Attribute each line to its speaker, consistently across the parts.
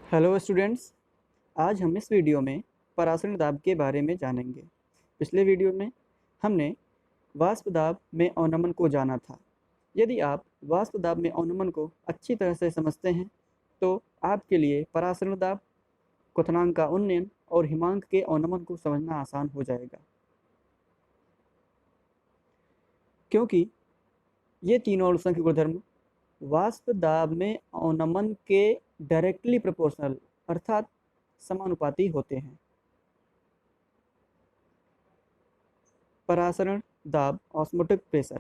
Speaker 1: Hello students. आज हम इस वीडियो में परासरण दाब के बारे में जानेंगे। पिछले वीडियो में हमने वाष्प दाब में अवनमन को जाना था। यदि आप वाष्प दाब में अवनमन को अच्छी तरह से समझते हैं तो आपके लिए परासरण दाब, क्वथनांक का उन्नयन और हिमांक के अवनमन को समझना आसान हो जाएगा, क्योंकि ये तीनों अणुसंख्य गुणधर्म वाष्प दाब में अवनमन के डायरेक्टली प्रोपोर्शनल अर्थात समानुपाती होते हैं। परासरण दाब, ऑस्मोटिक प्रेशर,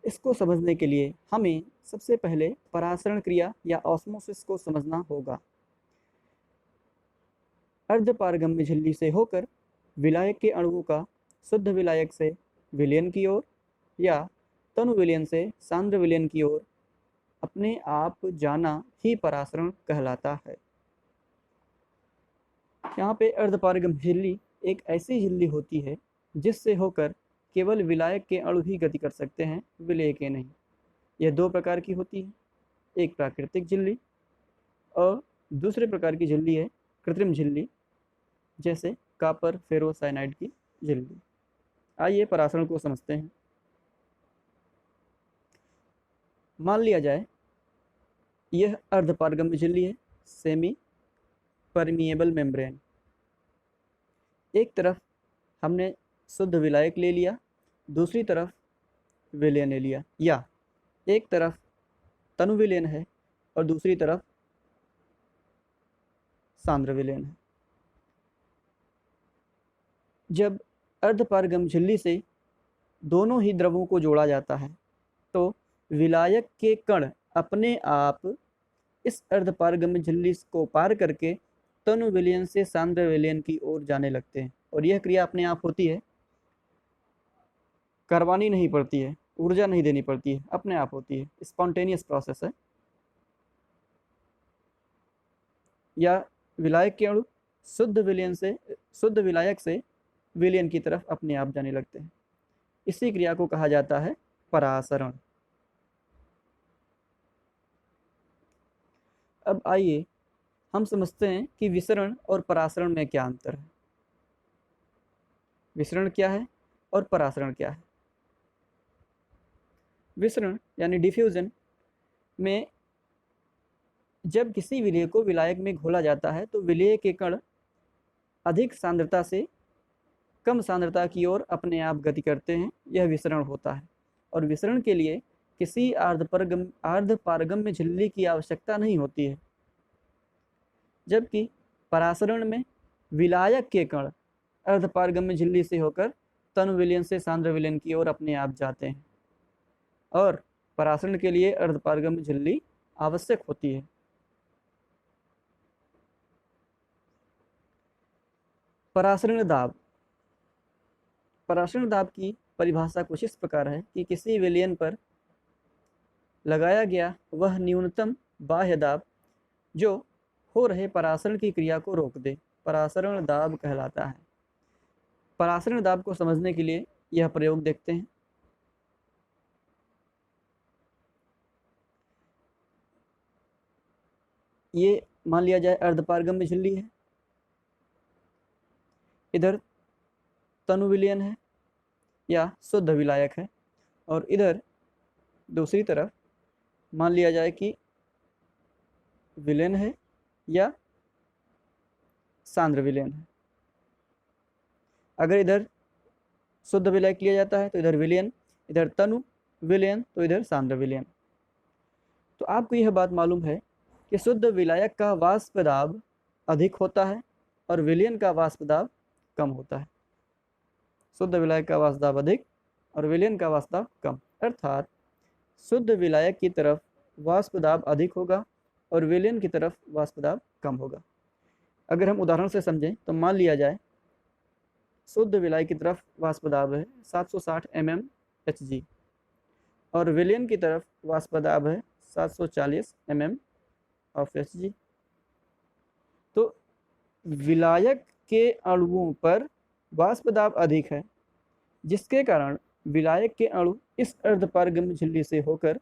Speaker 1: इसको समझने के लिए हमें सबसे पहले परासरण क्रिया या ऑस्मोसिस को समझना होगा। अर्धपारगम्य झिल्ली से होकर विलायक के अणुओं का शुद्ध विलायक से विलयन की ओर या तनु विलयन से सांद्र विलयन की ओर अपने आप जाना ही परासरण कहलाता है। यहाँ पे अर्धपारगम्य झिल्ली एक ऐसी झिल्ली होती है जिससे होकर केवल विलायक के अणु ही गति कर सकते हैं, विलेय के नहीं। यह दो प्रकार की होती है, एक प्राकृतिक झिल्ली और दूसरे प्रकार की झिल्ली है कृत्रिम झिल्ली, जैसे कॉपर फेरोसाइनाइड की झिल्ली। आइए परासरण को समझते हैं। मान लिया जाए यह अर्धपारगम्य झिल्ली है, सेमी परमिएबल मेम्ब्रेन। एक तरफ हमने शुद्ध विलायक ले लिया, दूसरी तरफ विलयन ले लिया, या एक तरफ तनु विलयन है और दूसरी तरफ सांद्र विलयन है। जब अर्धपारगम्य झिल्ली से दोनों ही द्रवों को जोड़ा जाता है तो विलायक के कण अपने आप इस अर्धपारगम्य झिल्ली को पार करके तनु विलयन से सांद्र विलयन की ओर जाने लगते हैं, और यह क्रिया अपने आप होती है, करवानी नहीं पड़ती है, ऊर्जा नहीं देनी पड़ती है, अपने आप होती है, स्पॉन्टेनियस प्रोसेस है। या विलायक के अणु शुद्ध विलायक से विलयन की तरफ अपने आप जाने लगते हैं। इसी क्रिया को कहा जाता है परासरण। अब आइए हम समझते हैं कि विसरण और परासरण में क्या अंतर है। विसरण क्या है और परासरण क्या है? विसरण यानी डिफ्यूजन में जब किसी विलेय को विलायक में घोला जाता है तो विलेय के कण अधिक सांद्रता से कम सांद्रता की ओर अपने आप गति करते हैं, यह विसरण होता है। और विसरण के लिए किसी अर्धपारगम्य झिल्ली की आवश्यकता नहीं होती है, जबकि परासरण में विलायक के कण अर्धपारगम्य झिल्ली से होकर तनु विलयन से सांद्र विलयन की ओर अपने आप जाते हैं, और परासरण के लिए अर्धपारगम्य झिल्ली आवश्यक होती है। परासरण दाब। परासरण दाब की परिभाषा कुछ इस प्रकार है कि किसी विलयन पर लगाया गया वह न्यूनतम बाह्य दाब जो हो रहे परासरण की क्रिया को रोक दे, परासरण दाब कहलाता है। परासरण दाब को समझने के लिए यह प्रयोग देखते हैं। ये मान लिया जाए अर्धपारगम्य झिल्ली है, इधर तनु विलयन है या शुद्ध विलायक है, और इधर दूसरी तरफ मान लिया जाए कि विलयन है या सांद्र विलयन है। अगर इधर शुद्ध विलायक लिया जाता है तो इधर विलयन, इधर तनु विलयन तो इधर सांद्र विलयन। तो आपको यह बात मालूम है कि शुद्ध विलायक का वाष्प दाब अधिक होता है और विलयन का वाष्प दाब कम होता है। शुद्ध विलायक का वाष्प दाब अधिक और विलयन का वाष्प दाब कम, अर्थात शुद्ध विलायक की तरफ वाष्प दाब अधिक होगा और विलयन की तरफ वाष्प दाब कम होगा। अगर हम उदाहरण से समझें तो मान लिया जाए शुद्ध विलायक की तरफ वाष्प दाब है 760 mmHg और विलयन की तरफ वाष्प दाब है 740 mmHg। तो विलायक के अणुओं पर वाष्प दाब अधिक है, जिसके कारण विलायक के अणु इस अर्धपारगम्य झिल्ली से होकर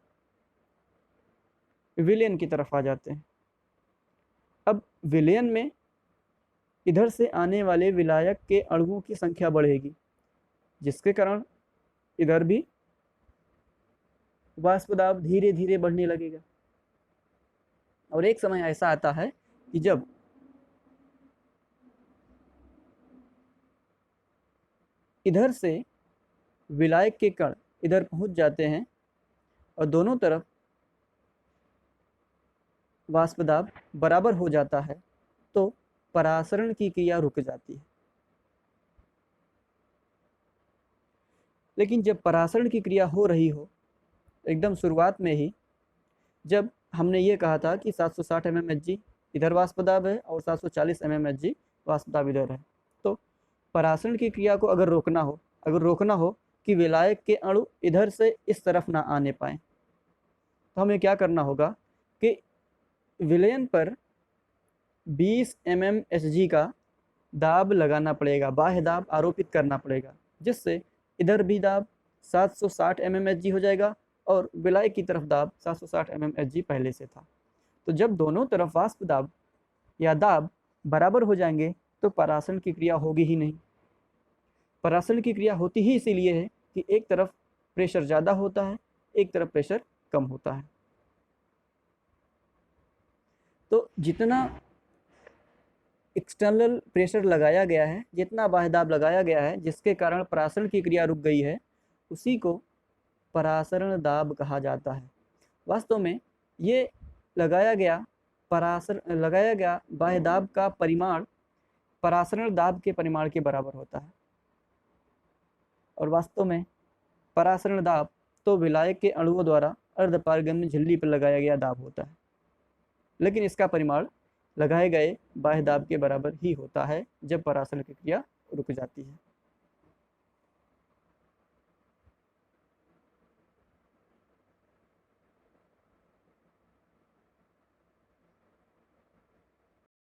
Speaker 1: विलयन की तरफ आ जाते हैं। अब विलयन में इधर से आने वाले विलायक के अणुओं की संख्या बढ़ेगी, जिसके कारण इधर भी वाष्प दाब धीरे धीरे बढ़ने लगेगा। और एक समय ऐसा आता है कि जब इधर से विलायक के कण इधर पहुंच जाते हैं और दोनों तरफ वाष्प दाब बराबर हो जाता है, तो परासरण की क्रिया रुक जाती है। लेकिन जब परासरण की क्रिया हो रही हो, एकदम शुरुआत में ही जब हमने ये कहा था कि 760 mmHg इधर वाष्प दाब है और 740 mmHg वाष्प दाब इधर है, तो परासरण की क्रिया को अगर रोकना हो कि विलायक के अणु इधर से इस तरफ ना आने पाए, तो हमें क्या करना होगा कि विलयन पर 20 mmHg का दाब लगाना पड़ेगा, बाह्य दाब आरोपित करना पड़ेगा, जिससे इधर भी दाब 760 mmHg हो जाएगा और विलायक की तरफ दाब 760 mmHg पहले से था। तो जब दोनों तरफ वाष्प दाब या दाब बराबर हो जाएंगे तो परासरण की क्रिया होगी ही नहीं। परासरण की क्रिया होती ही इसीलिए है कि एक तरफ प्रेशर ज़्यादा होता है, एक तरफ प्रेशर कम होता है। तो जितना एक्सटर्नल प्रेशर लगाया गया है, जितना बाह्य दाब लगाया गया है, जिसके कारण परासरण की क्रिया रुक गई है, उसी को परासरण दाब कहा जाता है। वास्तव में ये लगाया गया बाह्य दाब का परिमाण परासरण दाब के परिमाण के बराबर होता है। और वास्तव में परासरण दाब तो विलायक के अणुओं द्वारा अर्धपारगम्य झिल्ली पर लगाया गया दाब होता है, लेकिन इसका परिमाण लगाए गए बाह्य दाब के बराबर ही होता है जब परासरण की क्रिया रुक जाती है।